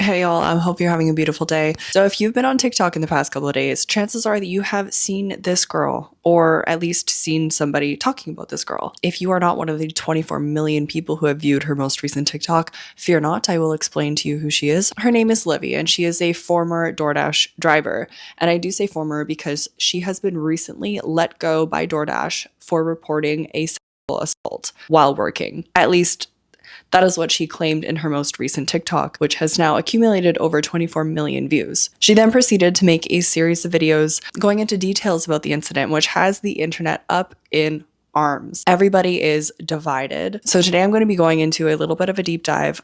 Hey y'all, I hope you're having a beautiful day. So if you've been on TikTok in the past couple of days, chances are that you have seen this girl, or at least seen somebody talking about this girl. If you are not one of the 24 million people who have viewed her most recent TikTok, fear not, I will explain to you who she is. Her name is Livy, and she is a former Doordash driver. And I do say former because she has been recently let go by Doordash for reporting a sexual assault while working. At least that is what she claimed in her most recent TikTok, which has now accumulated over 24 million views. She then proceeded to make a series of videos going into details about the incident, which has the internet up in arms. Everybody is divided. So today I'm going to be going into a little bit of a deep dive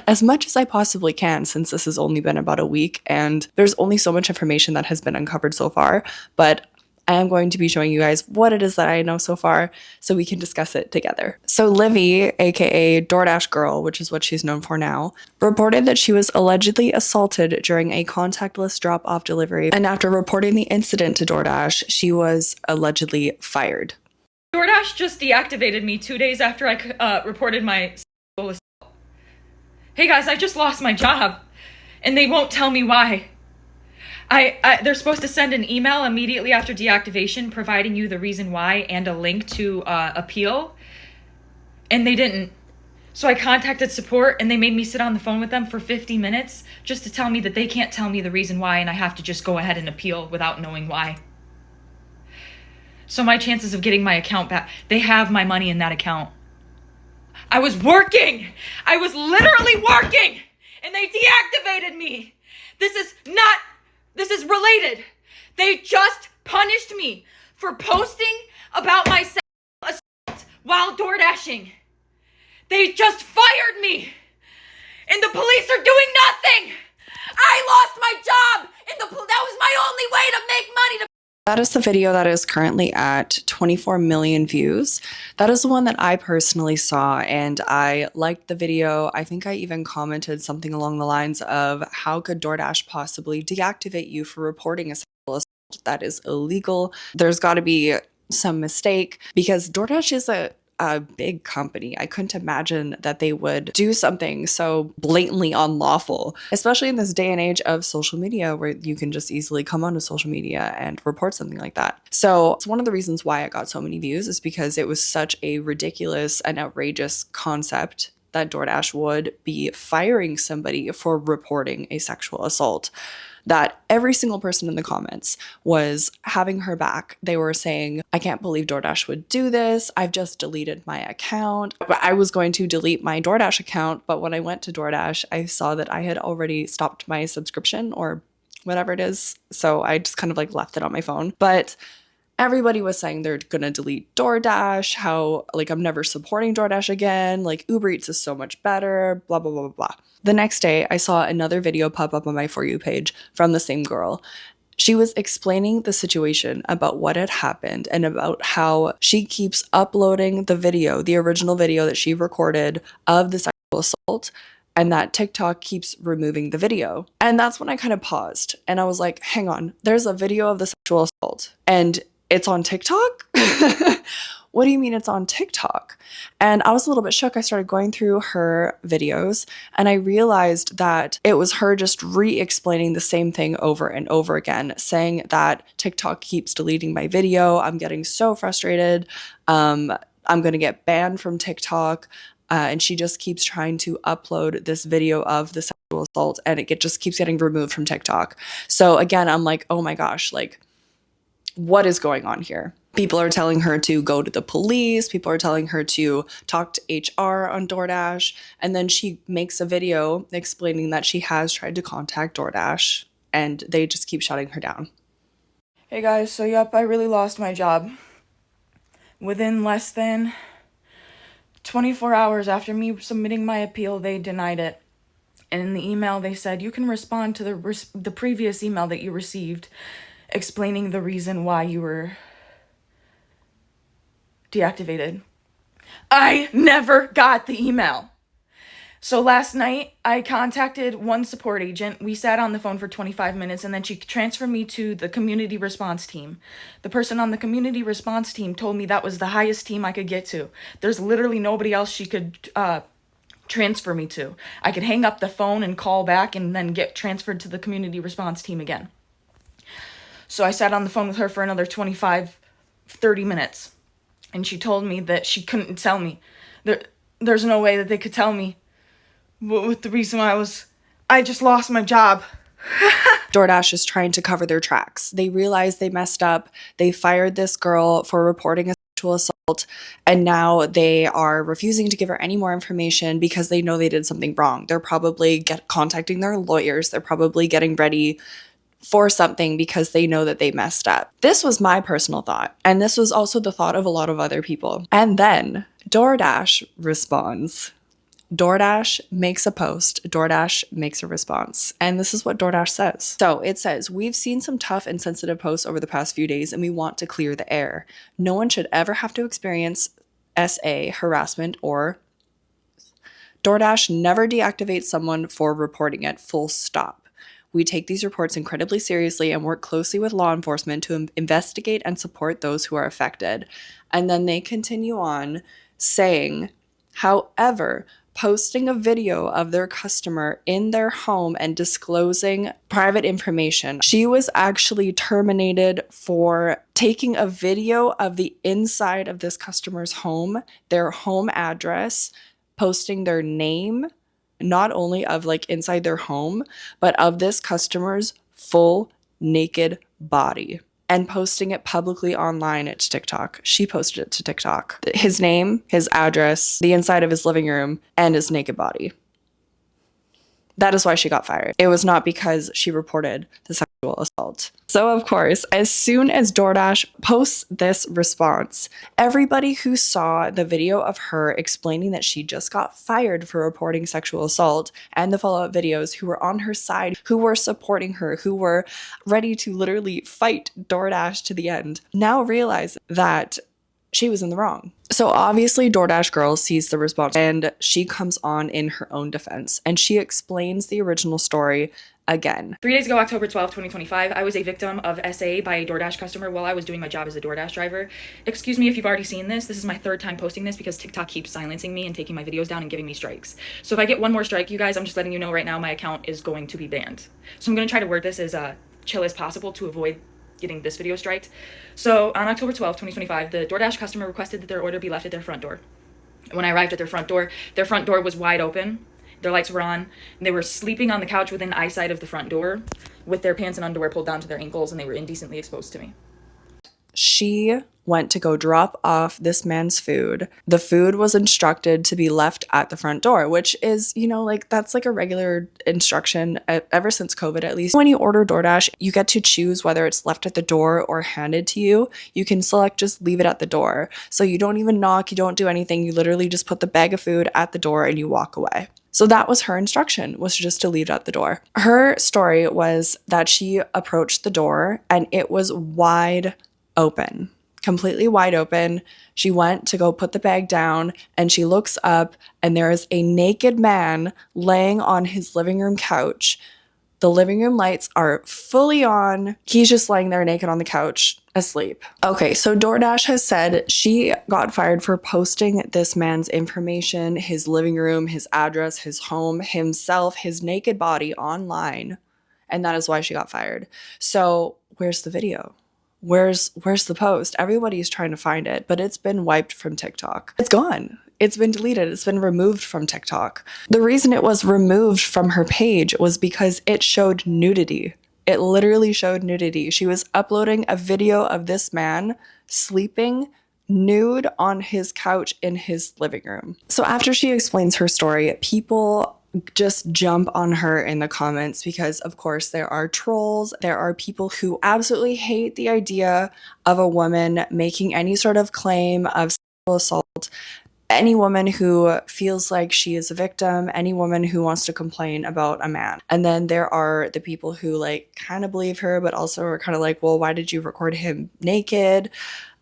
as much as I possibly can, since this has only been about a week and there's only so much information that has been uncovered so far. But I am going to be showing you guys what it is that I know so far so we can discuss it together. So Livy, aka Doordash Girl, which is what she's known for now, reported that she was allegedly assaulted during a contactless drop-off delivery, and after reporting the incident to Doordash, she was allegedly fired. Doordash just deactivated me 2 days after I reported my sexual assault. Hey guys, I just lost my job, and they won't tell me why. They're supposed to send an email immediately after deactivation providing you the reason why and a link to appeal, and they didn't. So I contacted support, and they made me sit on the phone with them for 50 minutes just to tell me that they can't tell me the reason why, and I have to just go ahead and appeal without knowing why. So my chances of getting my account back, they have my money in that account. I was working! I was literally working! And they deactivated me! This is related. They just punished me for posting about my sexual assault while door dashing. They just fired me. And the police are doing nothing. I lost my job. And that was my only way to make money. That is the video that is currently at 24 million views. That is the one that I personally saw, and I liked the video. I think I even commented something along the lines of, how could DoorDash possibly deactivate you for reporting a sexual assault? That is illegal. There's got to be some mistake, because DoorDash is a big company. I couldn't imagine that they would do something so blatantly unlawful, especially in this day and age of social media where you can just easily come onto social media and report something like that. So it's one of the reasons why I got so many views, is because it was such a ridiculous and outrageous concept that DoorDash would be firing somebody for reporting a sexual assault, that every single person in the comments was having her back. They were saying, I can't believe DoorDash would do this. I've just deleted my account. I was going to delete my DoorDash account, but when I went to DoorDash, I saw that I had already stopped my subscription or whatever it is. So I just kind of like left it on my phone. But everybody was saying they're gonna delete DoorDash, how like I'm never supporting DoorDash again, like Uber Eats is so much better, blah, blah, blah, blah, blah. The next day, I saw another video pop up on my For You page from the same girl. She was explaining the situation about what had happened and about how she keeps uploading the video, the original video that she recorded of the sexual assault, and that TikTok keeps removing the video. And that's when I kind of paused and I was like, hang on, there's a video of the sexual assault and it's on TikTok? What do you mean it's on TikTok? And I was a little bit shook. I started going through her videos and I realized that it was her just re-explaining the same thing over and over again, saying that TikTok keeps deleting my video. I'm getting so frustrated. I'm going to get banned from TikTok. And she just keeps trying to upload this video of the sexual assault and it just keeps getting removed from TikTok. So again, I'm like, oh my gosh, like, what is going on here? People are telling her to go to the police. People are telling her to talk to HR on DoorDash. And then she makes a video explaining that she has tried to contact DoorDash and they just keep shutting her down. Hey guys, so yep, I really lost my job. Within less than 24 hours after me submitting my appeal, they denied it. And in the email, they said, you can respond to the previous email that you received explaining the reason why you were deactivated. I never got the email. So last night, I contacted one support agent. We sat on the phone for 25 minutes, and then she transferred me to the community response team. The person on the community response team told me that was the highest team I could get to. There's literally nobody else she could transfer me to. I could hang up the phone and call back and then get transferred to the community response team again. So I sat on the phone with her for another 25, 30 minutes. And she told me that she couldn't tell me. There's no way that they could tell me what the reason why I just lost my job. DoorDash is trying to cover their tracks. They realized they messed up. They fired this girl for reporting a sexual assault, and now they are refusing to give her any more information because they know they did something wrong. They're probably contacting their lawyers. They're probably getting ready for something because they know that they messed up. This was my personal thought, and this was also the thought of a lot of other people. And then DoorDash responds. DoorDash makes a post, DoorDash makes a response. And this is what DoorDash says. So it says, "We've seen some tough and sensitive posts over the past few days, and we want to clear the air. No one should ever have to experience SA harassment or DoorDash never deactivates someone for reporting it, full stop. We take these reports incredibly seriously and work closely with law enforcement to investigate and support those who are affected." And then they continue on saying, however, posting a video of their customer in their home and disclosing private information. She was actually terminated for taking a video of the inside of this customer's home, their home address, posting their name, not only of like inside their home, but of this customer's full naked body, and posting it publicly online to TikTok. She posted it to TikTok. His name, his address, the inside of his living room, and his naked body. That is why she got fired. It was not because she reported the sexual assault. So of course, as soon as DoorDash posts this response, everybody who saw the video of her explaining that she just got fired for reporting sexual assault and the follow-up videos, who were on her side, who were supporting her, who were ready to literally fight DoorDash to the end, now realize that she was in the wrong. So obviously DoorDash girl sees the response and she comes on in her own defense and she explains the original story again. 3 days ago, October 12th, 2025, I was a victim of SA by a DoorDash customer while I was doing my job as a DoorDash driver. Excuse me if you've already seen this. This is my third time posting this because TikTok keeps silencing me and taking my videos down and giving me strikes. So if I get one more strike, you guys, I'm just letting you know right now my account is going to be banned. So I'm going to try to word this as chill as possible to avoid getting this video striked. So on October 12th, 2025, the DoorDash customer requested that their order be left at their front door. When I arrived at their front door was wide open. Their lights were on, and they were sleeping on the couch within eyesight of the front door with their pants and underwear pulled down to their ankles, and they were indecently exposed to me. She went to go drop off this man's food. The food was instructed to be left at the front door, which is, you know, like that's like a regular instruction ever since COVID, at least. When you order DoorDash, you get to choose whether it's left at the door or handed to you. You can select just leave it at the door. So you don't even knock, you don't do anything. You literally just put the bag of food at the door and you walk away. So that was her instruction, was just to leave it at the door. Her story was that she approached the door and it was wide open, completely wide open. She went to go put the bag down and she looks up and there is a naked man laying on his living room couch. The living room lights are fully on. He's just laying there naked on the couch, asleep. Okay, so DoorDash has said she got fired for posting this man's information, his living room, his address, his home, himself, his naked body online. And that is why she got fired. So where's the video? Where's the post? Everybody's trying to find it, but it's been wiped from TikTok. It's gone. It's been deleted. It's been removed from TikTok. The reason it was removed from her page was because it showed nudity. It literally showed nudity. She was uploading a video of this man sleeping nude on his couch in his living room. So after she explains her story, people just jump on her in the comments because, of course, there are trolls. There are people who absolutely hate the idea of a woman making any sort of claim of sexual assault. Any woman who feels like she is a victim, any woman who wants to complain about a man. And then there are the people who like kind of believe her, but also are kind of like, well, why did you record him naked?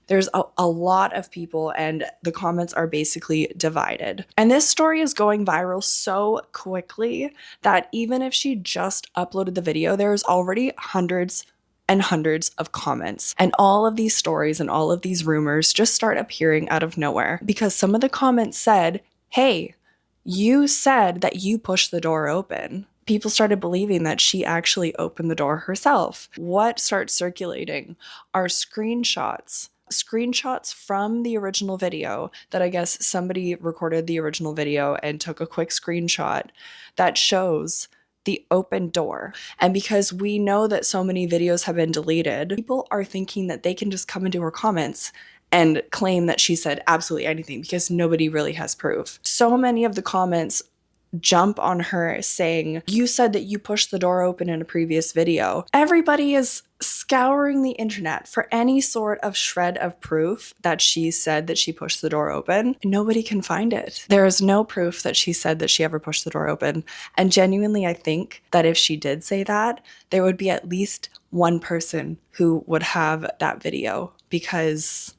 There's a lot of people and the comments are basically divided. And this story is going viral so quickly that even if she just uploaded the video, there's already hundreds and hundreds of comments. And all of these stories and all of these rumors just start appearing out of nowhere because some of the comments said, hey, You said that you pushed the door open. People started believing that she actually opened the door herself. What starts circulating are screenshots from the original video that I guess somebody recorded the original video and took a quick screenshot that shows the open door. And because we know that so many videos have been deleted, people are thinking that they can just come into her comments and claim that she said absolutely anything because nobody really has proof. So many of the comments jump on her saying, you said that you pushed the door open in a previous video. Everybody is scouring the internet for any sort of shred of proof that she said that she pushed the door open. Nobody can find it. There is no proof that she said that she ever pushed the door open. And genuinely, I think that if she did say that, there would be at least one person who would have that video because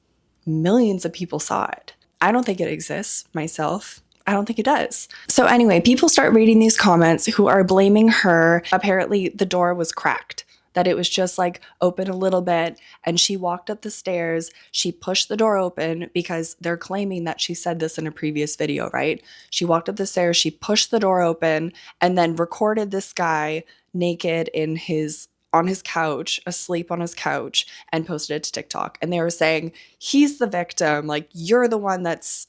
millions of people saw it. I don't think it exists myself. I don't think it does. So anyway, people start reading these comments who are blaming her. Apparently the door was cracked, that it was just like open a little bit and she walked up the stairs. She pushed the door open because they're claiming that she said this in a previous video, right? She walked up the stairs, she pushed the door open and then recorded this guy naked on his couch, asleep on his couch, and posted it to TikTok. And they were saying, he's the victim. Like, you're the one that's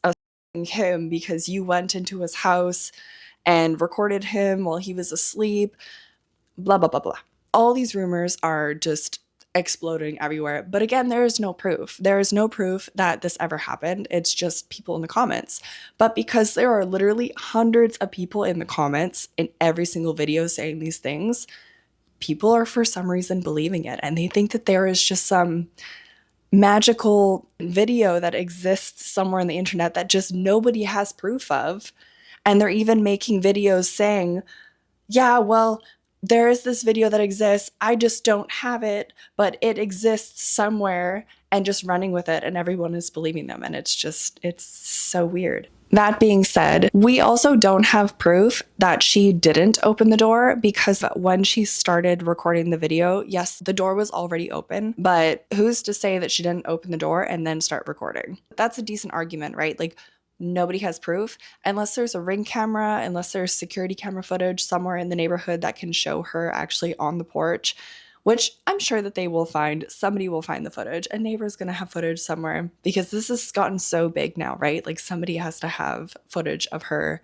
him because you went into his house and recorded him while he was asleep, blah, blah, blah, blah. All these rumors are just exploding everywhere. But again, there is no proof. There is no proof that this ever happened. It's just people in the comments. But because there are literally hundreds of people in the comments in every single video saying these things, people are for some reason believing it. And they think that there is just some magical video that exists somewhere on the internet that just nobody has proof of. And they're even making videos saying, yeah, well, there is this video that exists. I just don't have it, but it exists somewhere, and just running with it. And everyone is believing them. And it's so weird. That being said, we also don't have proof that she didn't open the door because when she started recording the video, yes, the door was already open, but who's to say that she didn't open the door and then start recording? That's a decent argument, right? Like, nobody has proof unless there's a ring camera, unless there's security camera footage somewhere in the neighborhood that can show her actually on the porch, which I'm sure that they will find. Somebody will find the footage. A neighbor's going to have footage somewhere because this has gotten so big now, right? Like, somebody has to have footage of her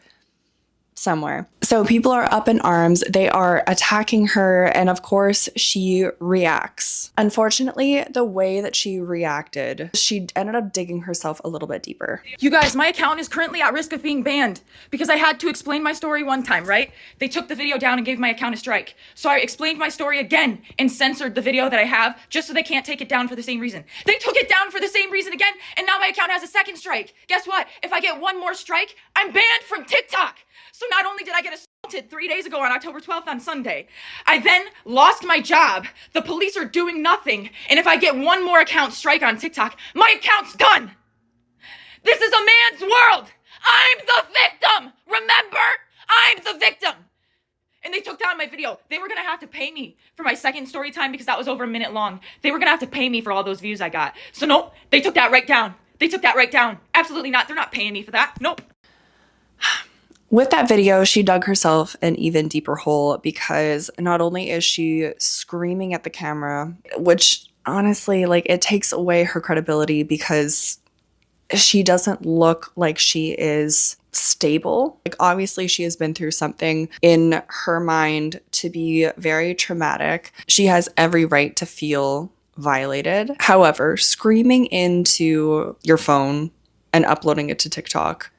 somewhere. So people are up in arms. They are attacking her. And of course, she reacts. Unfortunately, the way that she reacted, she ended up digging herself a little bit deeper. You guys, my account is currently at risk of being banned because I had to explain my story one time, right? They took the video down and gave my account a strike. So I explained my story again and censored the video that I have just so they can't take it down for the same reason. They took it down for the same reason again, and now my account has a second strike. Guess what? If I get one more strike, I'm banned from TikTok. So not only did I get assaulted 3 days ago on October 12th on Sunday, I then lost my job. The police are doing nothing. And if I get one more account strike on TikTok, my account's done. This is a man's world. I'm the victim. Remember? I'm the victim. And they took down my video. They were going to have to pay me for my second story time because that was over a minute long. They were going to have to pay me for all those views I got. So nope, they took that right down. They took that right down. Absolutely not. They're not paying me for that. Nope. With that video, she dug herself an even deeper hole because not only is she screaming at the camera, which honestly, like, it takes away her credibility because she doesn't look like she is stable. Like, obviously she has been through something in her mind to be very traumatic. She has every right to feel violated. However, screaming into your phone and uploading it to TikTok,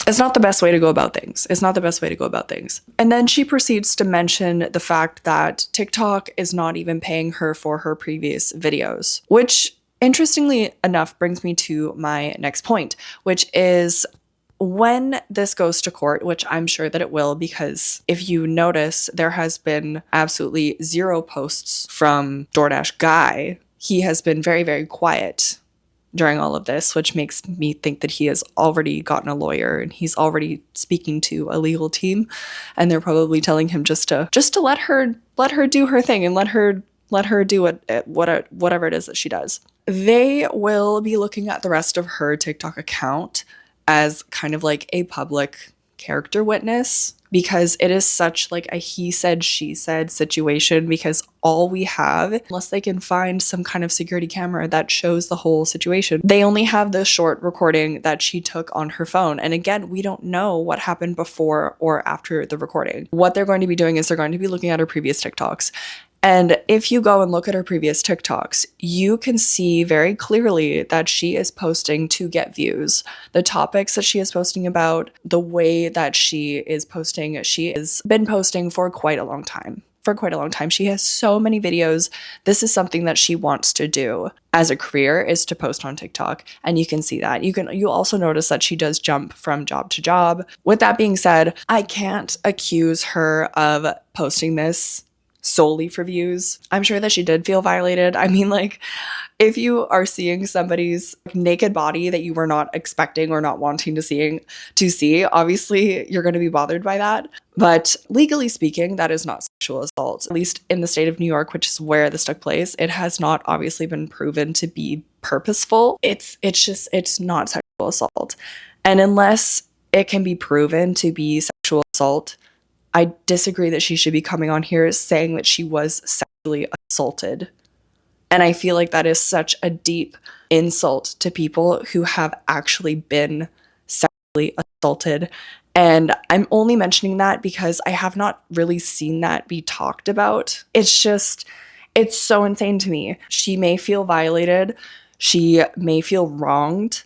it's not the best way to go about things. It's not the best way to go about things. And then she proceeds to mention the fact that TikTok is not even paying her for her previous videos, which interestingly enough brings me to my next point, which is when this goes to court, which I'm sure that it will, because if you notice, there has been absolutely zero posts from Doordash GUY. He has been very, very quiet during all of this, which makes me think that he has already gotten a lawyer and he's already speaking to a legal team, and they're probably telling him just to let her do her thing and let her do whatever it is that she does. They will be looking at the rest of her TikTok account as kind of like a public character witness, because it is such like a he said she said situation, because all we have, unless they can find some kind of security camera that shows the whole situation, they only have the short recording that she took on her phone. And again, we don't know what happened before or after the recording. What they're going to be doing is they're going to be looking at her previous TikToks. And if you go and look at her previous TikToks, you can see very clearly that she is posting to get views. The topics that she is posting about, the way that she is posting, she has been posting for quite a long time. She has so many videos. This is something that she wants to do as a career, is to post on TikTok. And you can see that. You'll also notice that she does jump from job to job. With that being said, I can't accuse her of posting this solely for views. I'm sure that she did feel violated. I mean, like, if you are seeing somebody's naked body that you were not expecting or not wanting to see, obviously you're going to be bothered by that. But legally speaking, that is not sexual assault. At least in the state of New York, which is where this took place, it has not obviously been proven to be purposeful. It's not sexual assault. And unless it can be proven to be sexual assault, I disagree that she should be coming on here saying that she was sexually assaulted. And I feel like that is such a deep insult to people who have actually been sexually assaulted. And I'm only mentioning that because I have not really seen that be talked about. It's so insane to me. She may feel violated, she may feel wronged,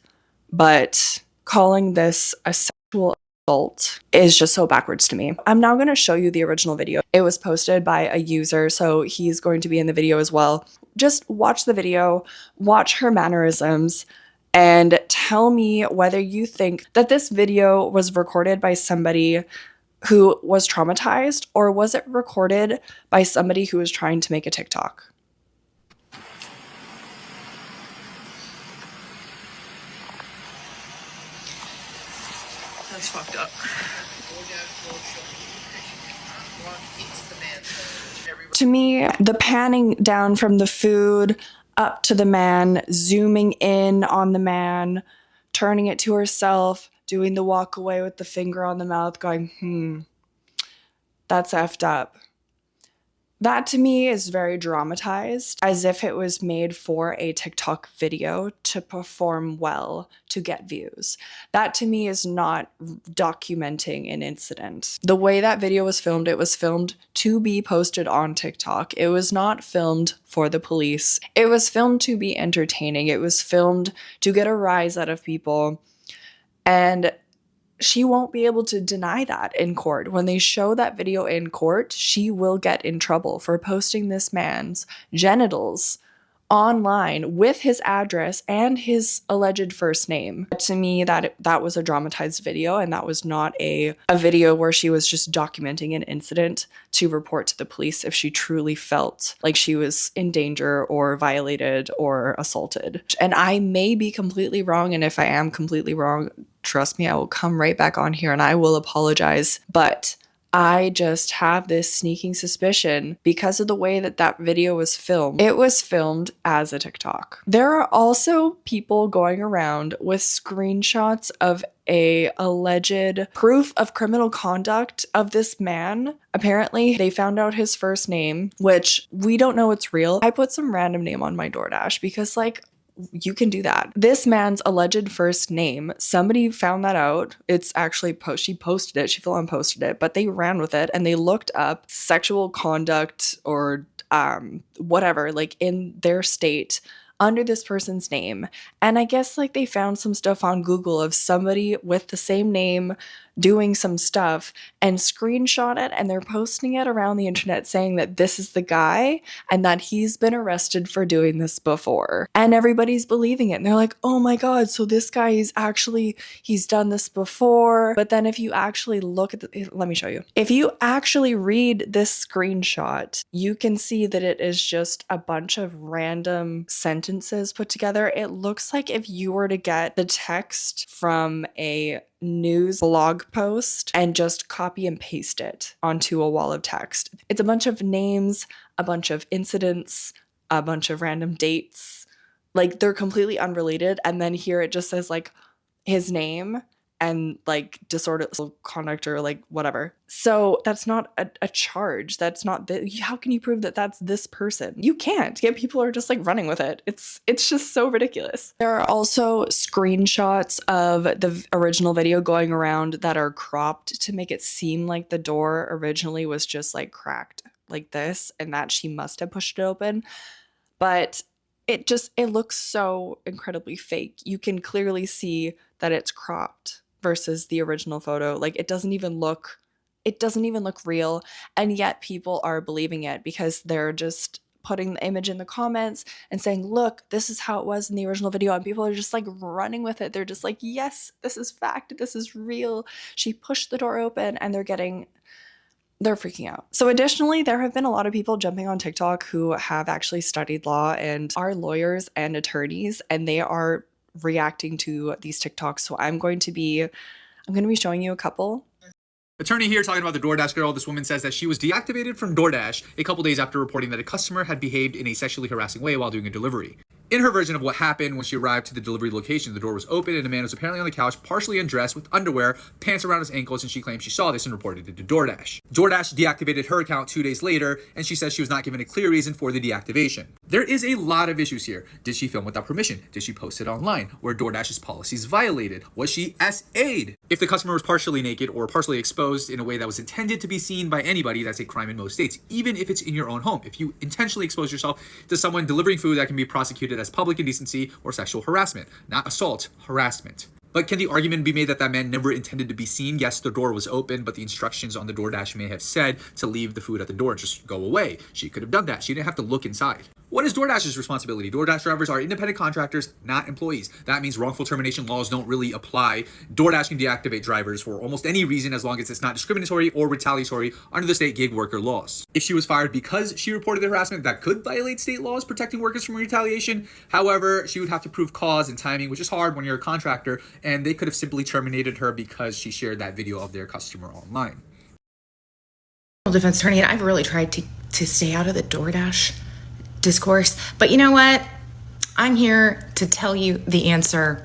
but calling this a sexual assault is just so backwards to me. I'm now going to show you the original video. It was posted by a user, so he's going to be in the video as well. Just watch the video, watch her mannerisms, and tell me whether you think that this video was recorded by somebody who was traumatized, or was it recorded by somebody who was trying to make a TikTok? That's fucked up. To me, the panning down from the food up to the man, zooming in on the man, turning it to herself, doing the walk away with the finger on the mouth, going, that's effed up. That to me is very dramatized, as if it was made for a TikTok video to perform well, to get views. That to me is not documenting an incident. The way that video was filmed, it was filmed to be posted on TikTok. It was not filmed for the police. It was filmed to be entertaining. It was filmed to get a rise out of people. And she won't be able to deny that in court. When they show that video in court, she will get in trouble for posting this man's genitals online with his address and his alleged first name. To me, that was a dramatized video, and that was not a video where she was just documenting an incident to report to the police if she truly felt like she was in danger or violated or assaulted. And I may be completely wrong, and if I am completely wrong, trust me, I will come right back on here and I will apologize. But I just have this sneaking suspicion because of the way that that video was filmed. It was filmed as a TikTok. There are also people going around with screenshots of a alleged proof of criminal conduct of this man. Apparently, they found out his first name, which we don't know it's real. I put some random name on my Doordash because, like, you can do that. This man's alleged first name, somebody found that out. It's actually she posted it, she full on posted it, but they ran with it and they looked up sexual conduct or whatever, like in their state under this person's name. And I guess like they found some stuff on Google of somebody with the same name doing some stuff and screenshot it, and they're posting it around the internet saying that this is the guy and that he's been arrested for doing this before. And everybody's believing it. And they're like, oh my God, so this guy he's done this before. But then if you actually look at let me show you. If you actually read this screenshot, you can see that it is just a bunch of random sentences put together. It looks like if you were to get the text from a news blog post and just copy and paste it onto a wall of text. It's a bunch of names, a bunch of incidents, a bunch of random dates. Like, they're completely unrelated. And then here it just says like his name and like disorderly conduct or like whatever. So that's not a charge. That's not how can you prove that that's this person? You can't. Yet people are just like running with it. It's just so ridiculous. There are also screenshots of the original video going around that are cropped to make it seem like the door originally was just like cracked like this and that she must have pushed it open. But it looks so incredibly fake. You can clearly see that it's cropped versus the original photo. Like it doesn't even look real, and yet people are believing it because they're just putting the image in the comments and saying, "Look, this is how it was in the original video." And people are just like running with it. They're just like, "Yes, this is fact. This is real. She pushed the door open," and they're freaking out. So additionally, there have been a lot of people jumping on TikTok who have actually studied law and are lawyers and attorneys, and they are reacting to these TikToks. So I'm going to be showing you a couple. Attorney here talking about the DoorDash girl. This woman says that she was deactivated from DoorDash a couple days after reporting that a customer had behaved in a sexually harassing way while doing a delivery. In her version of what happened, when she arrived to the delivery location, the door was open and a man was apparently on the couch, partially undressed with underwear, pants around his ankles, and she claimed she saw this and reported it to DoorDash. DoorDash deactivated her account 2 days later, and she says she was not given a clear reason for the deactivation. There is a lot of issues here. Did she film without permission? Did she post it online? Were DoorDash's policies violated? Was she SA'd? If the customer was partially naked or partially exposed in a way that was intended to be seen by anybody, that's a crime in most states, even if it's in your own home. If you intentionally expose yourself to someone delivering food, that can be prosecuted as public indecency or sexual harassment, not assault, harassment. But can the argument be made that that man never intended to be seen? Yes, the door was open, but the instructions on the DoorDash may have said to leave the food at the door and just go away. She could have done that. She didn't have to look inside. What is DoorDash's responsibility? DoorDash drivers are independent contractors, not employees. That means wrongful termination laws don't really apply. DoorDash can deactivate drivers for almost any reason as long as it's not discriminatory or retaliatory under the state gig worker laws. If she was fired because she reported the harassment, that could violate state laws protecting workers from retaliation. However, she would have to prove cause and timing, which is hard when you're a contractor, and they could have simply terminated her because she shared that video of their customer online. Defense attorney, and I've really tried to stay out of the DoorDash discourse, but you know what? I'm here to tell you the answer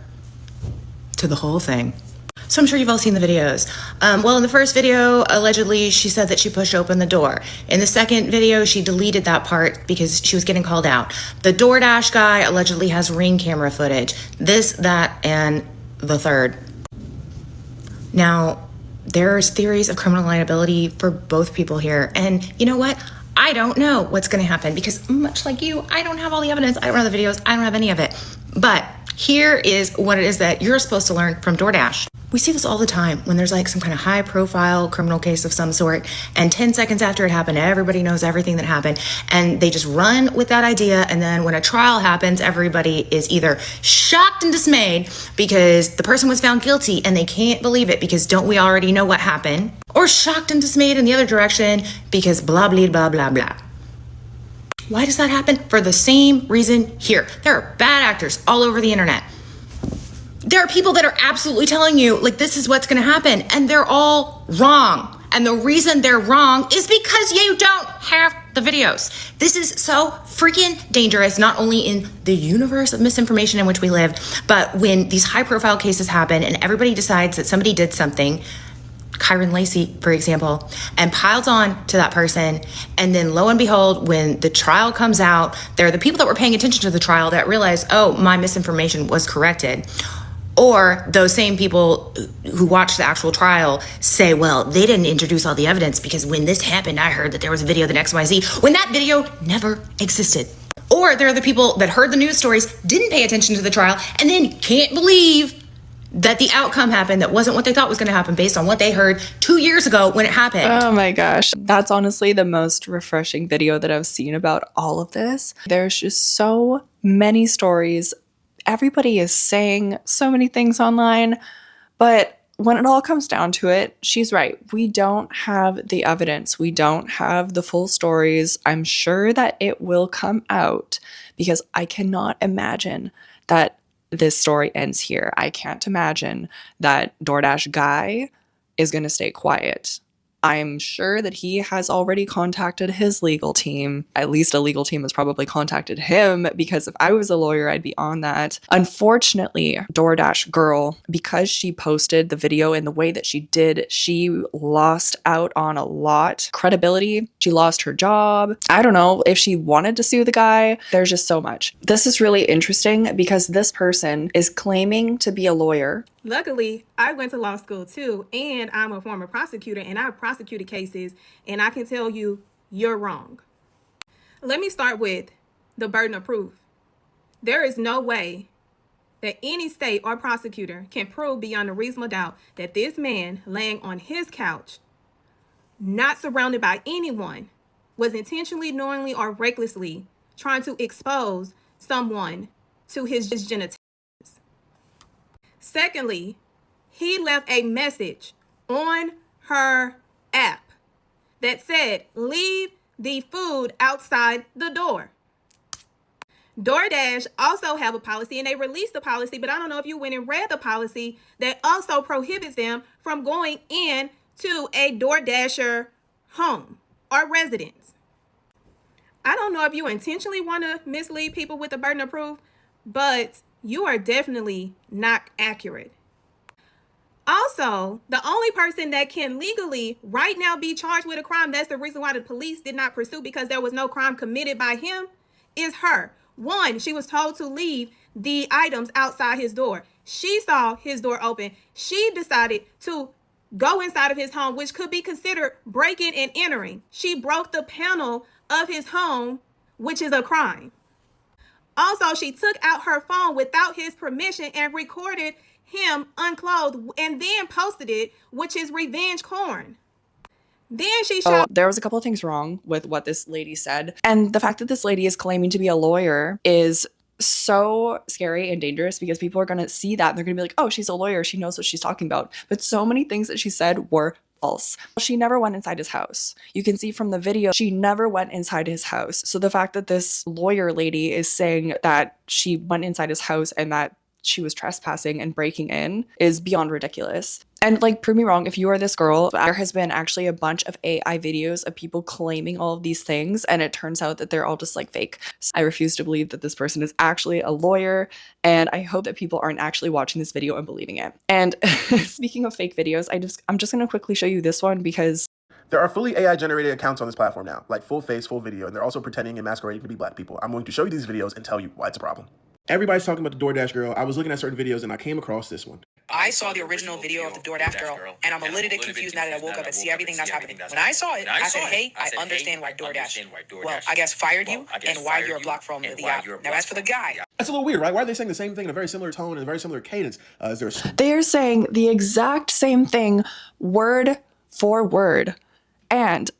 to the whole thing. So I'm sure you've all seen the videos. Well, in the first video, allegedly, she said that she pushed open the door. In the second video, she deleted that part because she was getting called out. The DoorDash guy allegedly has Ring camera footage. This, that, and the third. Now, there's theories of criminal liability for both people here. And you know what? I don't know what's going to happen because much like you, I don't have all the evidence. I don't have the videos. I don't have any of it. But here is what it is that you're supposed to learn from DoorDash. We see this all the time when there's like some kind of high profile criminal case of some sort, and 10 seconds after it happened, everybody knows everything that happened, and they just run with that idea. And then when a trial happens, everybody is either shocked and dismayed because the person was found guilty and they can't believe it because don't we already know what happened, or shocked and dismayed in the other direction because blah, blah, blah, blah, blah. Why does that happen? For the same reason here. There are bad actors all over the internet. There are people that are absolutely telling you, like, this is what's going to happen, and they're all wrong. And the reason they're wrong is because you don't have the videos. This is so freaking dangerous, not only in the universe of misinformation in which we live, but when these high-profile cases happen and everybody decides that somebody did something, Kyron Lacey, for example, and piles on to that person. And then lo and behold, when the trial comes out, they're the people that were paying attention to the trial that realize, oh, my misinformation was corrected. Or those same people who watched the actual trial say, well, they didn't introduce all the evidence because when this happened, I heard that there was a video of the XYZ, when that video never existed. Or there are the people that heard the news stories, didn't pay attention to the trial, and then can't believe that the outcome happened that wasn't what they thought was going to happen based on what they heard 2 years ago when it happened. Oh my gosh. That's honestly the most refreshing video that I've seen about all of this. There's just so many stories. Everybody is saying so many things online, but when it all comes down to it, she's right. We don't have the evidence. We don't have the full stories. I'm sure that it will come out because I cannot imagine that this story ends here. I can't imagine that Doordash GUY is going to stay quiet I'm sure that he has already contacted his legal team. At least a legal team has probably contacted him, because if I was a lawyer, I'd be on that. Unfortunately, Doordash girl, because she posted the video in the way that she did, she lost out on a lot. Credibility, she lost her job. I don't know if she wanted to sue the guy. There's just so much. This is really interesting because this person is claiming to be a lawyer. Luckily, I went to law school too, and I'm a former prosecutor, and I've prosecuted cases, and I can tell you, you're wrong. Let me start with the burden of proof. There is no way that any state or prosecutor can prove beyond a reasonable doubt that this man laying on his couch, not surrounded by anyone, was intentionally, knowingly, or recklessly trying to expose someone to his genitalia. Secondly, he left a message on her app that said, leave the food outside the door. DoorDash also have a policy, and they released the policy, but I don't know if you went and read the policy that also prohibits them from going in to a DoorDasher home or residence. I don't know if you intentionally want to mislead people with the burden of proof, but you are definitely not accurate. Also, the only person that can legally right now be charged with a crime, that's the reason why the police did not pursue, because there was no crime committed by him, is her. One, she was told to leave the items outside his door. She saw his door open. She decided to go inside of his home, which could be considered breaking and entering. She broke the panel of his home, which is a crime. Also, she took out her phone without his permission and recorded him unclothed and then posted it, which is revenge porn. Then she showed. There was a couple of things wrong with what this lady said. And the fact that this lady is claiming to be a lawyer is so scary and dangerous, because people are going to see that and they're going to be like, oh, she's a lawyer, she knows what she's talking about. But so many things that she said were false. She never went inside his house. You can see from the video, she never went inside his house. So the fact that this lawyer lady is saying that she went inside his house and that she was trespassing and breaking in is beyond ridiculous. And like, prove me wrong, if you are this girl, there has been actually a bunch of AI videos of people claiming all of these things, and it turns out that they're all just like fake. So I refuse to believe that this person is actually a lawyer, and I hope that people aren't actually watching this video and believing it. And speaking of fake videos, I'm just gonna quickly show you this one, because there are fully AI generated accounts on this platform now, like full face, full video, and they're also pretending and masquerading to be black people. I'm going to show you these videos and tell you why it's a problem. Everybody's talking about the Doordash girl. I was looking at certain videos and I came across this one. I saw the original video of the Doordash girl, and I'm a little bit confused now that I woke up and see everything that's happening. When I saw it, I said, hey, I understand why Doordash, well, I guess fired you and why you're blocked from the app. Now, as for the guy. That's a little weird, right? Why are they saying the same thing in a very similar tone and a very similar cadence? They are saying the exact same thing, word for word. And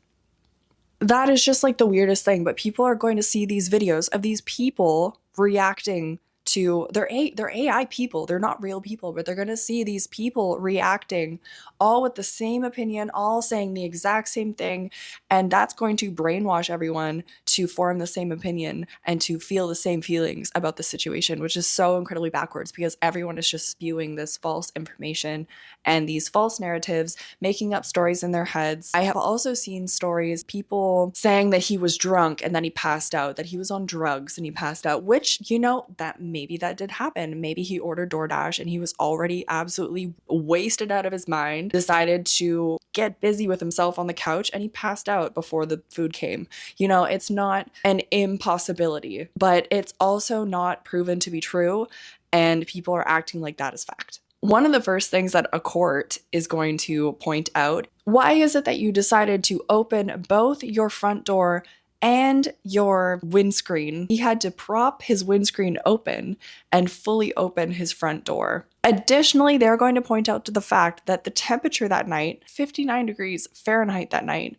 that is just like the weirdest thing. But people are going to see these videos of these people reacting to they're AI people. They're not real people, but they're going to see these people reacting all with the same opinion, all saying the exact same thing. And that's going to brainwash everyone to form the same opinion and to feel the same feelings about the situation, which is so incredibly backwards, because everyone is just spewing this false information and these false narratives, making up stories in their heads. I have also seen stories, people saying that he was drunk and then he passed out, that he was on drugs and he passed out, which, you know, that maybe that did happen. Maybe he ordered DoorDash and he was already absolutely wasted out of his mind, decided to get busy with himself on the couch, and he passed out before the food came. You know, it's not an impossibility, but it's also not proven to be true, and people are acting like that is fact. One of the first things that a court is going to point out, why is it that you decided to open both your front door and your windscreen? He had to prop his windscreen open and fully open his front door. Additionally, they're going to point out to the fact that the temperature that night, 59 degrees Fahrenheit that night,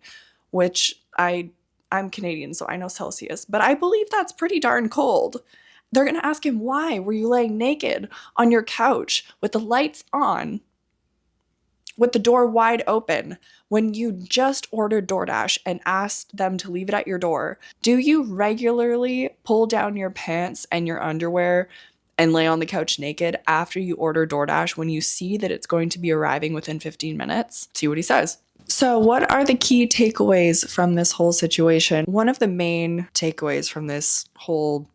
which I'm Canadian, so I know Celsius, but I believe that's pretty darn cold. They're going to ask him, why were you laying naked on your couch with the lights on, with the door wide open, when you just ordered DoorDash and asked them to leave it at your door? Do you regularly pull down your pants and your underwear and lay on the couch naked after you order DoorDash when you see that it's going to be arriving within 15 minutes? See what he says. So, what are the key takeaways from this whole situation? One of the main takeaways from this whole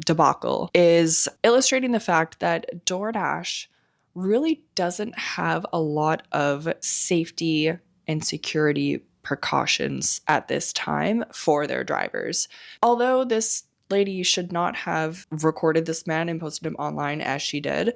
debacle is illustrating the fact that DoorDash really doesn't have a lot of safety and security precautions at this time for their drivers. Although this lady should not have recorded this man and posted him online as she did,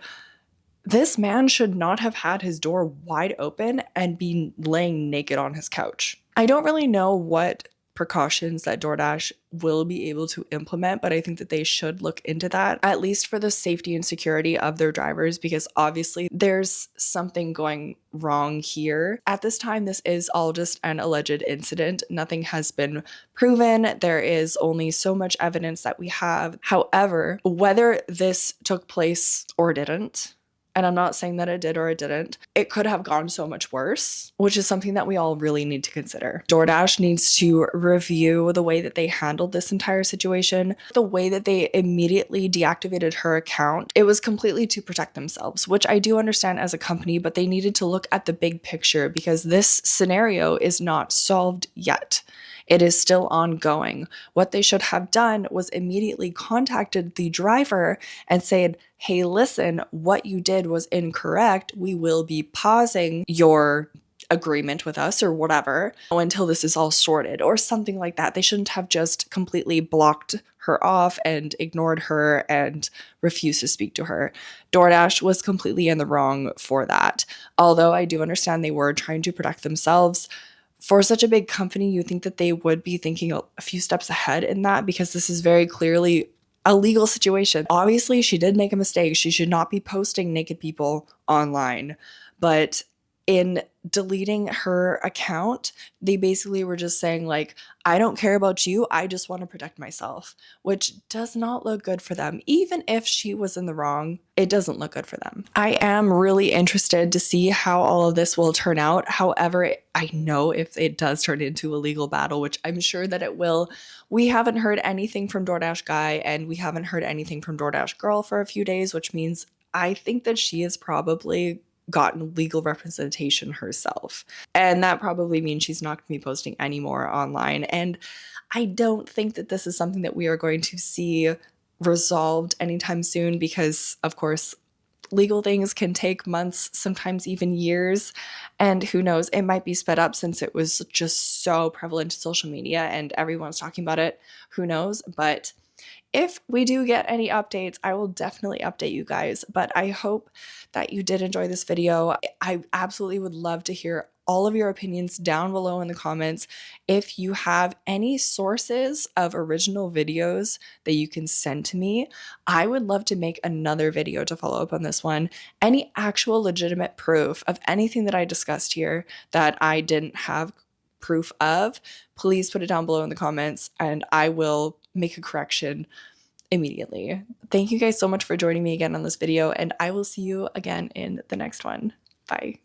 this man should not have had his door wide open and be laying naked on his couch. I don't really know what precautions that DoorDash will be able to implement, but I think that they should look into that, at least for the safety and security of their drivers, because obviously there's something going wrong here. At this time, this is all just an alleged incident. Nothing has been proven. There is only so much evidence that we have. However, whether this took place or didn't, and I'm not saying that it did or it didn't, it could have gone so much worse, which is something that we all really need to consider. DoorDash needs to review the way that they handled this entire situation, the way that they immediately deactivated her account. It was completely to protect themselves, which I do understand as a company, but they needed to look at the big picture because this scenario is not solved yet. It is still ongoing. What they should have done was immediately contacted the driver and said, hey, listen, what you did was incorrect. We will be pausing your agreement with us or whatever until this is all sorted or something like that. They shouldn't have just completely blocked her off and ignored her and refused to speak to her. DoorDash was completely in the wrong for that. Although I do understand they were trying to protect themselves, for such a big company, you think that they would be thinking a few steps ahead in that, because this is very clearly a legal situation. Obviously, she did make a mistake. She should not be posting naked people online. But in deleting her account, they basically were just saying, like, I don't care about you. I just want to protect myself, which does not look good for them. Even if she was in the wrong, it doesn't look good for them. I am really interested to see how all of this will turn out. However, I know if it does turn into a legal battle, which I'm sure that it will, we haven't heard anything from Doordash Guy and we haven't heard anything from Doordash Girl for a few days, which means I think that she is probably gotten legal representation herself. And that probably means she's not going to be posting anymore online. And I don't think that this is something that we are going to see resolved anytime soon because, of course, legal things can take months, sometimes even years. And who knows, it might be sped up since it was just so prevalent in social media and everyone's talking about it. Who knows? But if we do get any updates, I will definitely update you guys. But I hope that you did enjoy this video. I absolutely would love to hear all of your opinions down below in the comments. If you have any sources of original videos that you can send to me, I would love to make another video to follow up on this one. Any actual legitimate proof of anything that I discussed here that I didn't have proof of, please put it down below in the comments and I will make a correction immediately. Thank you guys so much for joining me again on this video, and I will see you again in the next one. Bye.